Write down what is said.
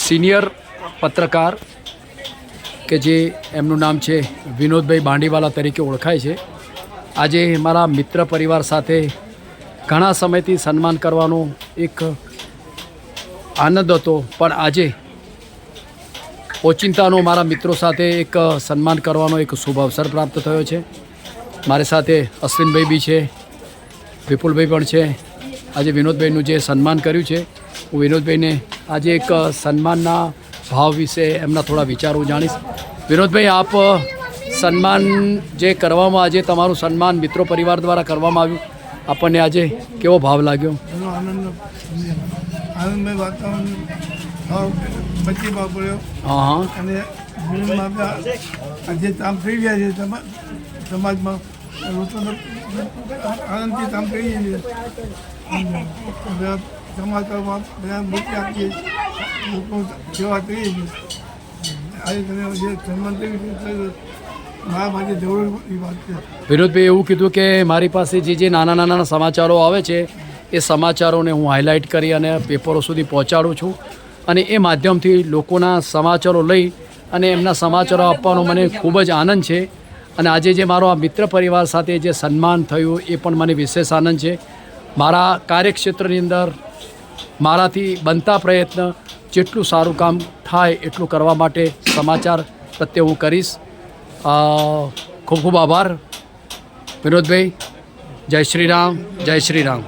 Senior પત્રકાર કે જે એમનું નામ છે વિનોદભાઈ બાંડીવાલા તરીકે ઓળખાય છે. આજે મારા મિત્ર પરિવાર સાથે ઘણા સમયથી સન્માન કરવાનો એક આનંદ હતો, પણ આજે ઓચિંતાનો મારા મિત્રો સાથે એક સન્માન કરવાનો એક શુભ અવસર પ્રાપ્ત થયો છે. મારી સાથે અશ્વિનભાઈ બી છે, વિપુલભાઈ પણ છે. આજે વિનોદભાઈનું જે સન્માન કર્યું છે, હું વિનોદભાઈને આજે એક સન્માનના ભાવ વિશે એમના થોડા વિચારો જાણીશ. વિનોદભાઈ, આપ સન્માન જે કરવામાં આજે તમારું સન્માન મિત્રો પરિવાર દ્વારા કરવામાં આવ્યું, આપણને આજે કેવો ભાવ લાગ્યો? આનંદમય વાતાવરણ બચી પડ્યો. હા, અને જે કામ થઈ ગયા છે સમાજમાં લોકોને આનંદથી કામ કરીએ છીએ. સમાજ કરવા બધા મૂકી આપીએ, લોકો સેવા કરીએ છીએ. આજે તમે જે સન્માન કર્યું મારા માટે જરૂરી વાત છે. વિનોદભાઈ એવું કીધું કે મારી પાસે જે નાના નાના સમાચારો આવે છે એ સમાચારોને હું હાઇલાઇટ કરી અને પેપરો સુધી પહોંચાડું છું, અને એ માધ્યમથી લોકોના સમાચારો લઈ અને એમના સમાચારો આપવાનો મને ખૂબ જ આનંદ છે. અને આજે જે મારો આ મિત્ર પરિવાર સાથે જે સન્માન થયું એ પણ મને વિશેષ આનંદ છે. મારા કાર્યક્ષેત્રની અંદર મારાથી બનતા પ્રયત્ન જેટલું સારું કામ થાય એટલું કરવા માટે સમાચાર પ્રત્યે હું કરીશ. ખૂબ ખૂબ આભાર વિનોદભાઈ. જય શ્રી રામ, જય શ્રી રામ.